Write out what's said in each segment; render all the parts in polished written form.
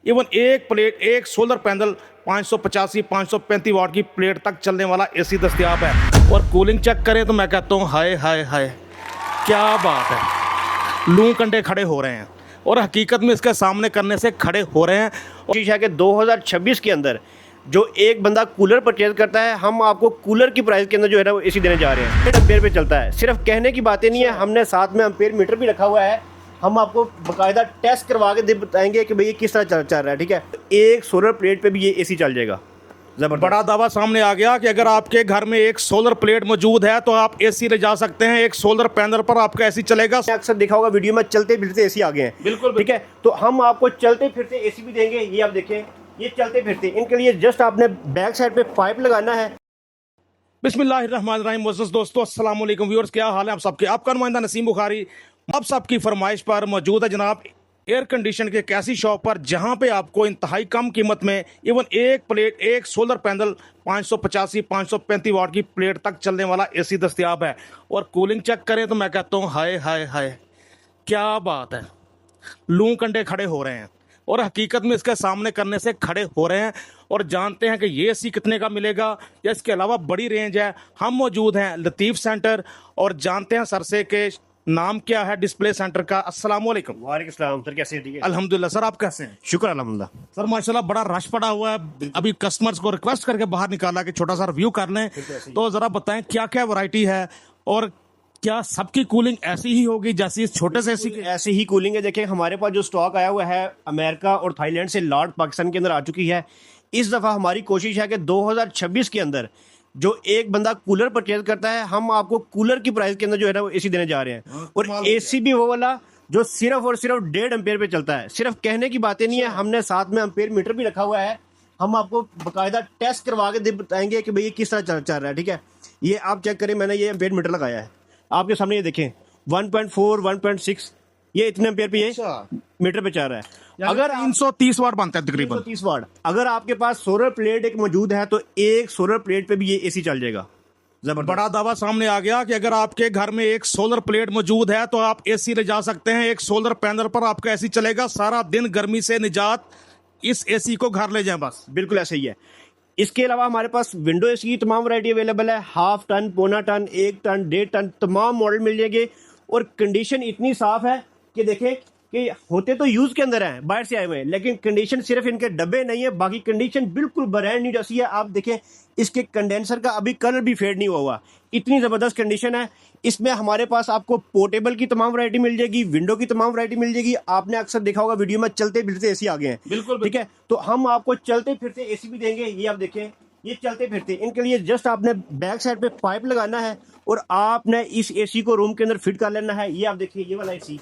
Even एक plate, एक solar panel 585 535 वाट की प्लेट तक चलने वाला एसी दस्तयाब है। और कूलिंग चेक करें तो मैं कहता हूँ हाय हाय हाय, क्या बात है। लू कंडे खड़े हो रहे हैं और हकीकत में इसके सामने करने से खड़े हो रहे हैं। कोशिश है कि 2026 के अंदर जो एक बंदा कूलर परचेज करता है, हम आपको कूलर की प्राइस के अंदर जो है ना वो एसी देने जा रहे हैं। 1.5 एम्पेयर पे चलता है, सिर्फ कहने की बातें नहीं है, हमने साथ में एम्पेयर मीटर भी रखा हुआ है। हम आपको बाकायदा टेस्ट करवा के बताएंगे कि भाई ये किस तरह चल रहा है। ठीक है, एक सोलर प्लेट पे भी ये एसी चल जाएगा। बड़ा दावा सामने आ गया कि अगर आपके घर में एक सोलर प्लेट मौजूद है तो आप एसी ले जा सकते हैं, एक सोलर पैनल पर आपका एसी चलेगा। अक्सर देखा होगा वीडियो में चलते फिरते एसी आ गए हैं। बिल्कुल ठीक है, तो हम आपको चलते फिरते एसी भी देंगे। ये आप देखें, ये चलते फिरते, इनके लिए जस्ट आपने बैक साइड पे पाइप लगाना है। बिस्मिल्लाहिर्रहमानिर्रहीम। मुअज़्ज़ज़ दोस्तों, अस्सलाम वालेकुम व्यूअर्स, क्या हाल है आप सबके। आपका नुमाइंदा नसीम बुखारी आप सबकी फरमाइश पर मौजूद है जनाब एयर कंडीशन के एक ऐसी शॉप पर जहां पे आपको इंतहाई कम कीमत में इवन एक प्लेट, एक सोलर पैनल 585 535 वाट की प्लेट तक चलने वाला एसी दस्तयाब है। और कूलिंग चेक करें तो मैं कहता हूँ हाय हाय हाय, क्या बात है। लू कंडे खड़े हो रहे हैं और हकीकत में इसके सामने करने से खड़े हो रहे हैं। और जानते हैं कि ये एसी कितने का मिलेगा या इसके अलावा बड़ी रेंज है। हम मौजूद हैं लतीफ़ सेंटर और जानते हैं सर से के नाम क्या है डिस्प्ले सेंटर का। अस्सलाम वालेकुम। वालेकुम सलाम सर, कैसे हैं? ठीक है, अल्हम्दुलिल्लाह। सर आप कैसे हैं? शुक्र अल्हम्दुलिल्लाह। सर माशाल्लाह बड़ा रश पड़ा हुआ है। अभी कस्टमर्स को रिक्वेस्ट करके बाहर निकाला कि छोटा सा रिव्यू कर लें, तो जरा बताएं क्या क्या वैरायटी है और क्या सबकी कूलिंग ऐसी ही होगी जैसी इस छोटे से एसी की? ऐसे ही कूलिंग है। देखें, हमारे पास जो स्टॉक आया हुआ है अमेरिका और थाईलैंड से लॉट पाकिस्तान के अंदर आ चुकी है। इस दफ़ा हमारी कोशिश है कि 2026 के अंदर जो एक बंदा कूलर परचेज करता है, हम आपको कूलर की प्राइस के अंदर जो है ना वो एसी देने जा रहे हैं। और एसी भी वो वाला जो सिर्फ और सिर्फ 1.5 एम्पेयर पे चलता है। सिर्फ कहने की बातें नहीं है, हमने साथ में एम्पेयर मीटर भी रखा हुआ है। हम आपको बाकायदा टेस्ट करवा के बताएंगे कि भाई ये किस तरह चल रहा है। ठीक है, ये आप चेक करें, मैंने ये एम्पेयर मीटर लगाया है आपके सामने। ये देखें 1.4 1.6 ये इतने एम्पेयर पे ये मीटर पे चल रहा है। अगर 330 वाट बनता है तकरीबन 330 वाट। अगर आपके पास सोलर प्लेट एक मौजूद है तो एक सोलर प्लेट पे भी ये एसी चल जाएगा। बड़ा दावा सामने आ गया कि अगर आपके घर में एक सोलर प्लेट मौजूद है तो आप एसी ले जा सकते हैं, एक सोलर पैनल पर आपका एसी चलेगा। सारा दिन गर्मी से निजात, इस एसी को घर ले जाएं बस। बिल्कुल ऐसे ही है। इसके अलावा हमारे पास विंडो एसी की तमाम वैरायटी अवेलेबल है। हाफ टन, पौना टन, 1 टन, 1.5 टन तमाम मॉडल मिल जाएंगे। और कंडीशन इतनी साफ है कि देखें कि होते तो यूज के अंदर हैं, बाहर से आए हुए हैं, लेकिन कंडीशन सिर्फ इनके डब्बे नहीं है, बाकी कंडीशन बिल्कुल ब्रांड न्यू जैसी है। आप देखें, इसके कंडेंसर का अभी कलर भी फेड नहीं हुआ, इतनी ज़बरदस्त कंडीशन है। इसमें हमारे पास आपको पोर्टेबल की तमाम वैरायटी मिल जाएगी, विंडो की तमाम वैरायटी मिल जाएगी। आपने अक्सर देखा होगा वीडियो में चलते फिरते एसी आ गए हैं। बिल्कुल ठीक है, तो हम आपको चलते फिरते एसी भी देंगे। ये आप देखें, ये चलते फिरते, इनके लिए जस्ट आपने बैक साइड पे पाइप लगाना है और आपने इस एसी को रूम के अंदर फिट कर लेना है। ये आप देखिए, ये वाला एसी।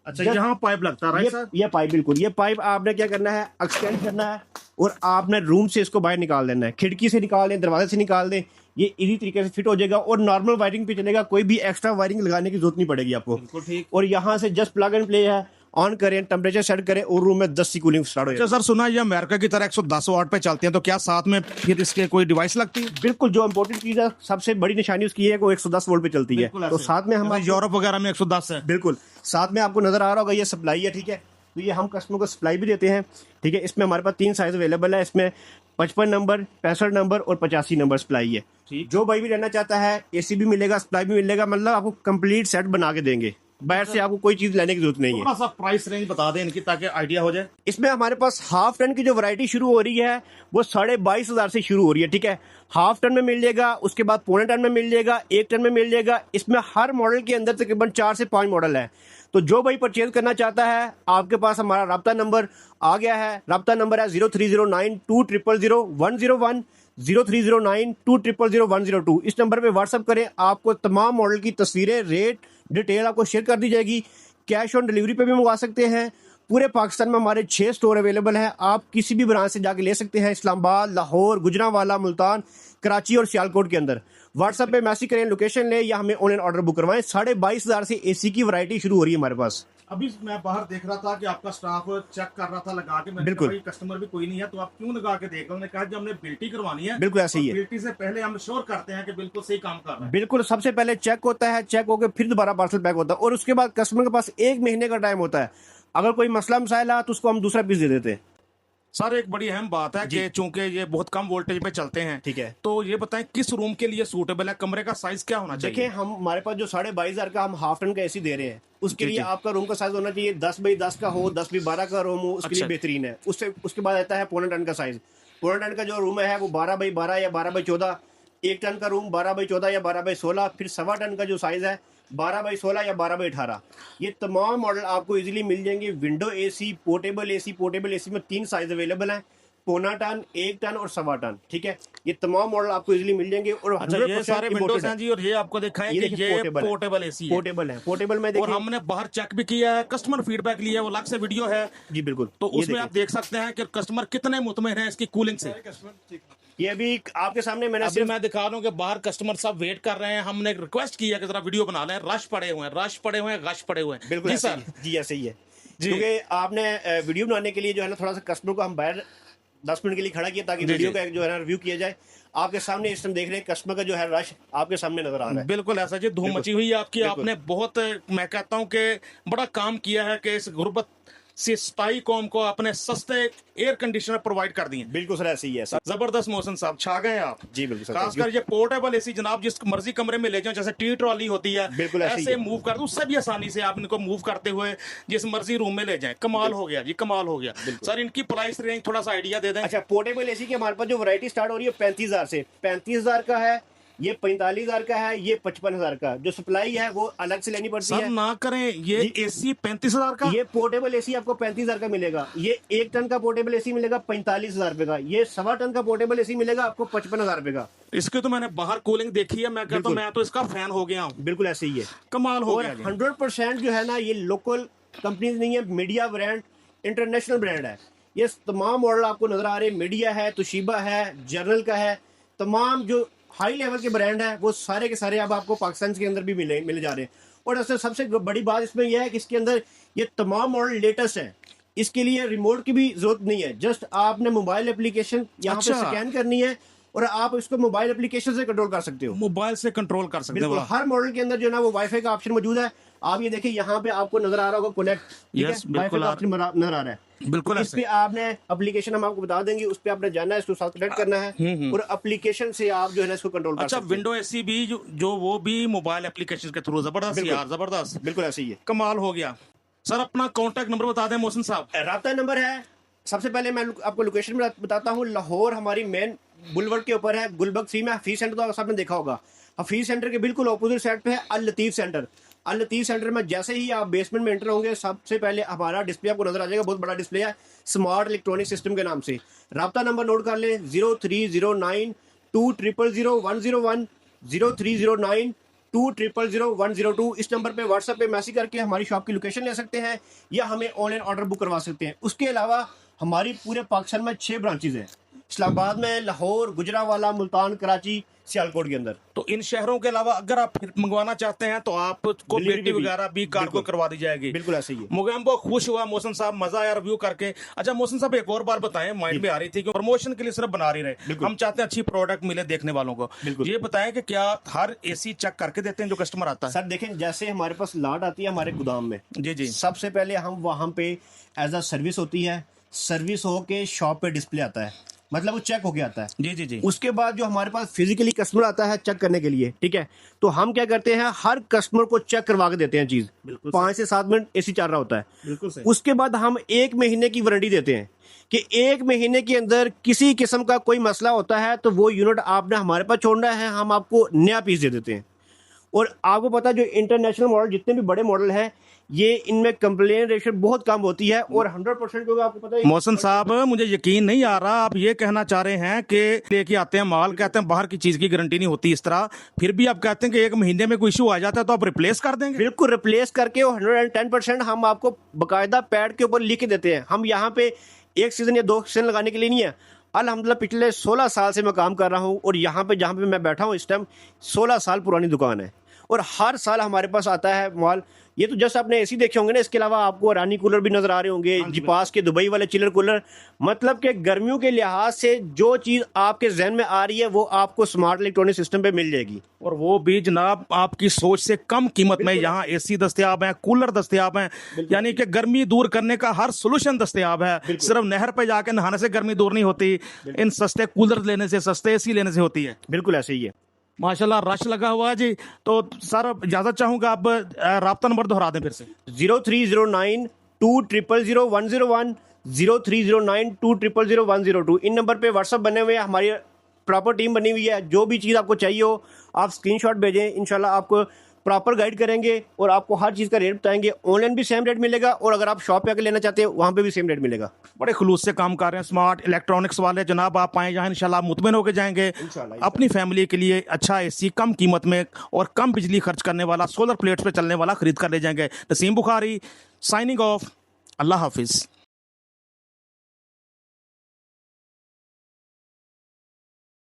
अच्छा, यहाँ पाइप लगता है राइट सर? ये पाइप, बिल्कुल ये पाइप आपने क्या करना है, एक्सटेंड करना है और आपने रूम से इसको बाहर निकाल देना है। खिड़की से निकाल दें, दरवाजे से निकाल दें, ये इसी तरीके से फिट हो जाएगा और नॉर्मल वायरिंग पे चलेगा। कोई भी एक्स्ट्रा वायरिंग लगाने की जरूरत नहीं पड़ेगी आपको। बिल्कुल ठीक। और यहाँ से जस्ट प्लग एंड प्ले है, ऑन करें, टेम्परेचर सेट करें और रूम में 10 की कूलिंग स्टार्ट हो जाएगी। अच्छा सर, सुना ये अमेरिका की तरह 110 वाट पे चलते हैं, तो क्या साथ में फिर इसके कोई डिवाइस लगती है? बिल्कुल, जो इम्पोर्टेंट चीज है, सबसे बड़ी निशानी उसकी है कि वो 110 वोल्ट पे चलती है। तो साथ में हम यूरोप वगैरह में 110 है। बिल्कुल साथ में आपको नजर आ रहा होगा ये सप्लाई है। ठीक है, तो ये हम कस्टमर को सप्लाई भी देते हैं। ठीक है, इसमें हमारे पास 3 साइज अवेलेबल है। इसमें 55 नंबर, 65 नंबर और 85 नंबर सप्लाई है। जो भाई भी लेना चाहता है, एसी भी मिलेगा, सप्लाई भी मिलेगा, मतलब आपको कंप्लीट सेट बना के देंगे। बाहर से आपको कोई चीज लेने की जरूरत नहीं है। थोड़ा सा प्राइस रेंज बता दें इनकी ताकि आइडिया हो जाए। इसमें हमारे पास हाफ टन की जो वैरायटी शुरू हो रही है वो 22,500 से शुरू हो रही है। ठीक है, हाफ टन में मिल जाएगा, उसके बाद पौने टन में मिल जाएगा, 1 टन में मिल जाएगा। इसमें हर मॉडल के अंदर तकरीबन 4 से 5 मॉडल है। तो जो भाई परचेज करना चाहता है, आपके पास हमारा राब्ता नंबर आ गया है। राब्ता नंबर है 0309200101, 0309200102। इस नंबर पे व्हाट्सअप करें, आपको तमाम मॉडल की तस्वीरें, रेट, डिटेल आपको शेयर कर दी जाएगी। कैश ऑन डिलीवरी पे भी मंगवा सकते हैं। पूरे पाकिस्तान में हमारे 6 स्टोर अवेलेबल हैं। आप किसी भी ब्रांच से जाके ले सकते हैं, इस्लामाबाद, लाहौर, गुजरांवाला, मुल्तान, कराची और सियालकोट के अंदर। व्हाट्सएप पे मैसेज करें, लोकेशन ले या हमें ऑनलाइन ऑर्डर बुक करवाएं। 22,500 से एसी की वैरायटी शुरू हो रही है हमारे पास। अभी मैं बाहर देख रहा था कि आपका स्टाफ चेक कर रहा था लगा के। मैंने बिल्कुल। कहा, भाई कस्टमर भी कोई नहीं है तो आप क्यों लगा के देख रहे हो? उन्होंने कहा जब हमने बिल्टी करवानी है। बिल्कुल ऐसे ही है। बिल्टी से पहले हम श्योर करते हैं कि बिल्कुल सही काम कर रहा है। बिल्कुल, सबसे पहले चेक होता है, चेक होकर फिर दोबारा पार्सल पैक होता है और उसके बाद कस्टमर के पास 1 महीने का टाइम होता है। अगर कोई मसला मसाइल है तो उसको हम दूसरा पीस दे देते हैं। सर एक बड़ी अहम बात है कि चूंकि ये बहुत कम वोल्टेज पे चलते हैं, ठीक है, तो ये बताएं किस रूम के लिए सूटेबल है, कमरे का साइज क्या होना चाहिए? देखिए हम हमारे पास जो 22,500 का हम हाफ टन का एसी दे रहे हैं, उसके जी, लिए जी। आपका रूम का साइज होना चाहिए 10 बाई 10 का हो, 10 बाई 12 का रूम हो, उसके लिए अच्छा। बेहतरीन है। उससे उसके बाद आता है पौने टन का साइज। पौने टन का जो रूम है वो 12 बाई 12 या 12 बाई 14, 1 टन का रूम 12 बाई 14 या 12 बाई 16, फिर सवा टन का जो साइज है 12 बाई 16 या 12 बाई 18। ये तमाम मॉडल आपको इजीली मिल जाएंगे। Window AC, portable AC, portable AC में 3 साइज अवेलेबल हैं, पौना टन, 1 टन और सवा टन। ठीक है, ये तमाम मॉडल आपको इजीली मिल जाएंगे और अच्छा, ये 100% सारे विंडोज imported हैं है। जी, और ये आपको दिखाएं कि देखिए ये पोर्टेबल एसी है। पोर्टेबल है, पोर्टेबल में और देखिए। हमने बाहर चेक भी किया है, कस्टमर फीडबैक लिया है, वो अलग से वीडियो है, जी बिल्कुल, तो ये उसमें आप देख सकते हैं कि कस्टमर कितने मुतमिन हैं इसकी कूलिंग से। ये अभी आपके सामने मैंने अभी मैं दिखा रहा हूँ कि बाहर कस्टमर सब वेट कर रहे हैं, हमने रिक्वेस्ट किया कि जरा वीडियो बना लें, रश पड़े हुए हैं, रश पड़े हुए हैं, गश पड़े हुए हैं। बिल्कुल जी ऐसे सर। ही है। जी ऐसे ही है, जी। क्योंकि आपने वीडियो बनाने के लिए जो है ना थोड़ा सा कस्टमर को हम बाहर 10 मिनट के लिए खड़ा किया ताकि जी, वीडियो जी। का जो है ना रिव्यू किया जाए। आपके सामने इस टाइम देख रहे हैं कस्टमर का जो है रश आपके सामने नजर आ रहा है। बिल्कुल ऐसा जी, धूम बिल्कुल। मची हुई है आपकी। बिल्कुल। आपने बहुत, मैं कहता हूं कि बड़ा काम किया है कि इस गुर्बत से स्थाई कौम को आपने सस्ते एयर कंडीशनर प्रोवाइड कर दिए। बिल्कुल सर ऐसे ही है सर। जबरदस्त मोहसिन साहब, छा गए आप। जी बिल्कुल सर, खासकर ये पोर्टेबल एसी जनाब, जिस मर्जी कमरे में ले जाओ, जैसे टी ट्रॉली होती है, बिल्कुल ऐसे ही ऐसे है। मूव कर दो, उससे भी आसानी से आप इनको मूव करते हुए जिस मर्जी रूम में ले जाएं। कमाल हो गया जी, कमाल हो गया। सर इनकी प्राइस रेंज थोड़ा सा आइडिया दे दें। अच्छा, पोर्टेबल एसी की हमारे पास जो वैरायटी स्टार्ट हो रही है 35,000 से, 35,000 का है, ये 45,000 का है, ये 55,000 का। जो सप्लाई है वो अलग से लेनी पड़ती सर है। ना करें, ये एसी 35,000 का। ये पोर्टेबल एसी आपको 35,000 का मिलेगा। ये 1 टन का पोर्टेबल एसी मिलेगा 45,000 रुपए का। ये सवा टन का पोर्टेबल एसी मिलेगा आपको 55,000 रुपए का। इसके तो मैंने बाहर कूलिंग देखी है, मैं कहता हूं बिल्कुल। मैं तो इसका फैन हो गया हूं। बिल्कुल ऐसे ही है। कमाल हो और गया जी। 100% जो है ना ये लोकल कंपनीज नहीं है, मीडिया ब्रांड, इंटरनेशनल ब्रांड है। ये तमाम मॉडल आपको नजर आ रहे हैं, मीडिया है, तोशिबा है, जर्नल का है, तमाम जो हाई लेवल के ब्रांड है वो सारे के सारे अब आपको पाकिस्तान के अंदर भी मिले जा रहे हैं। और ऐसे सबसे बड़ी बात इसमें यह है कि इसके अंदर ये तमाम मॉडल लेटेस्ट है। इसके लिए रिमोट की भी जरूरत नहीं है, जस्ट आपने मोबाइल एप्लीकेशन यहाँ पे अच्छा। स्कैन करनी है और आप इसको मोबाइल एप्लीकेशन से कंट्रोल कर सकते हो। मोबाइल से कंट्रोल कर सकते बिल्कुल, हो। हर मॉडल के अंदर जो है ना वो वाईफाई का ऑप्शन मौजूद है। आप ये देखिए यहाँ पे आपको नजर आ रहा होगा कनेक्ट, ठीक है, Yes, वाईफाई बिल्कुल का ऑप्शन नजर आ रहा है। बिल्कुल इस ऐसे। पे आपने एप्लीकेशन हम आपको बता देंगे, उस पे आपने जाना है, इसको साथ कनेक्ट करना है और एप्लीकेशन से आप जो है ना इसको कंट्रोल कर अच्छा, सकते हैं। विंडो एसी भी जो वो भी मोबाइल एप्लीकेशन के थ्रू। जबरदस्त बिल्कुल। यार, जबरदस्त, बिल्कुल ऐसे ही है। कमाल हो गया। सर अपना कांटेक्ट नंबर बता दें मोहसिन साहब। राब्ता नंबर है, सबसे पहले मैं आपको लोकेशन बताता हूँ। लाहौर हमारी मेन बुलवर्ड के ऊपर है, गुलबर्ग 3 में हफीज सेंटर, तो आपने देखा होगा। हफीज सेंटर के बिल्कुल ऑपोजिट साइड पे है अल लतीफ सेंटर। अल लतीफ सेंटर में जैसे ही आप बेसमेंट में एंटर होंगे, सबसे पहले हमारा डिस्प्ले आपको नजर आ जाएगा, बहुत बड़ा डिस्प्ले है, स्मार्ट इलेक्ट्रॉनिक सिस्टम के नाम से। राब्ता नंबर नोट कर लें 0309200101, 0309200102। इस नंबर पे व्हाट्सएप पे मैसेज करके हमारी शॉप की लोकेशन ले सकते हैं या हमें ऑनलाइन ऑर्डर बुक करवा सकते हैं। उसके अलावा हमारी पूरे पाकिस्तान में 6 ब्रांचेज हैं, इस्लामाबाद में, लाहौर, गुजरावाला, मुल्तान, कराची, सियालकोट के अंदर। तो इन शहरों के अलावा अगर आप फिर मंगवाना चाहते हैं तो आपको Delivery पेटी भी। वगैरह भी कार्गो बिल्कुल। करवा दी जाएगी। बिल्कुल ऐसे ही है। मुझे बहुत खुश हुआ मोहसिन साहब, मजा आया रिव्यू करके। अच्छा मोहसिन साहब एक और बार बताएं, माइंड में आ रही थी कि प्रमोशन के लिए सिर्फ बना रही रहे, बिल्कुल। हम चाहते हैं अच्छी प्रोडक्ट मिले देखने वालों को। बिल्कुल। ये बताएं कि क्या हर एसी चेक करके देते हैं जो कस्टमर आता है? सर देखें, जैसे हमारे पास लाट आती है हमारे गोदाम में, जी जी। सबसे पहले हम वहां पे एज अ सर्विस होती है, सर्विस होके शॉप पे डिस्प्ले आता है, मतलब वो चेक होके आता है। जी जी जी। उसके बाद जो हमारे पास फिजिकली कस्टमर आता है चेक करने के लिए, ठीक है, तो हम क्या करते हैं, हर कस्टमर को चेक करवा के देते हैं चीज। बिल्कुल 5 से 7 मिनट एसी चल रहा होता है। बिल्कुल सही। उसके बाद हम 1 महीने की वारंटी देते हैं कि 1 महीने के अंदर किसी किस्म का कोई मसला होता है तो वो यूनिट आपने हमारे पास छोड़ना है, हम आपको नया पीस दे देते हैं। और आपको पता है जो इंटरनेशनल मॉडल जितने भी बड़े मॉडल हैं, ये इनमें कंप्लेन रेशो बहुत कम होती है और 100% क्योंकि आपको पता है। मोहसिन साहब मुझे यकीन नहीं आ रहा, आप ये कहना चाह रहे हैं कि लेके आते हैं माल, कहते हैं बाहर की चीज की गारंटी नहीं होती इस तरह, फिर भी आप कहते हैं कि 1 महीने में कोई इशू आ जाता है तो आप रिप्लेस कर देंगे? बिल्कुल रिप्लेस करके 110% हम आपको बकायदा पैड के ऊपर लिख के देते हैं। हम यहाँ पे 1 सीजन या 2 सीजन लगाने के लिए नहीं है। अल्हम्दुलिल्लाह पिछले 16 साल से मैं काम कर रहा हूँ और यहाँ पे जहाँ पे मैं बैठा हूँ इस टाइम 16 साल पुरानी दुकान है और हर साल हमारे पास आता है माल। ये तो जस्ट आपने एसी देखे होंगे ना, इसके अलावा आपको रानी कूलर भी नजर आ रहे होंगे, जिपास के दुबई वाले चिलर कूलर। मतलब कि गर्मियों के लिहाज से जो चीज आपके जहन में आ रही है वो आपको स्मार्ट इलेक्ट्रॉनिक सिस्टम पे मिल जाएगी, और वो भी जनाब आपकी सोच से कम कीमत में। यहाँ एसी दस्तयाब है, कूलर दस्तयाब है, यानी कि गर्मी दूर करने का हर सोल्यूशन दस्तयाब है। सिर्फ नहर पे जाके नहाने से गर्मी दूर नहीं होती, इन सस्ते कूलर लेने से, सस्ते एसी लेने से होती है। बिल्कुल ऐसे ही है। माशाल्लाह रश लगा हुआ है जी। तो सर इजाजत चाहूंगा, आप राब्ता नंबर दोहरा दें फिर से। 0309200101, 0309200102। इन नंबर पे व्हाट्सअप बने हुए हैं, हमारी प्रॉपर टीम बनी हुई है। जो भी चीज़ आपको चाहिए हो आप स्क्रीनशॉट भेजें, इंशाल्लाह आपको प्रॉपर गाइड करेंगे और आपको हर चीज़ का रेट बताएंगे। ऑनलाइन भी सेम रेट मिलेगा और अगर आप शॉप पे आके लेना चाहते हैं वहाँ पे भी सेम रेट मिलेगा। बड़े खुलूस से काम कर रहे हैं स्मार्ट इलेक्ट्रॉनिक्स वाले जनाब। आप आए यहाँ इंशाल्लाह आप मुतमिन होकर जाएंगे। अपनी फैमिली के लिए अच्छा एसी कम कीमत में और कम बिजली खर्च करने वाला, सोलर प्लेट्स पे चलने वाला खरीद कर ले जाएंगे। Naseem Bukhari signing off. अल्लाह हाफिज़।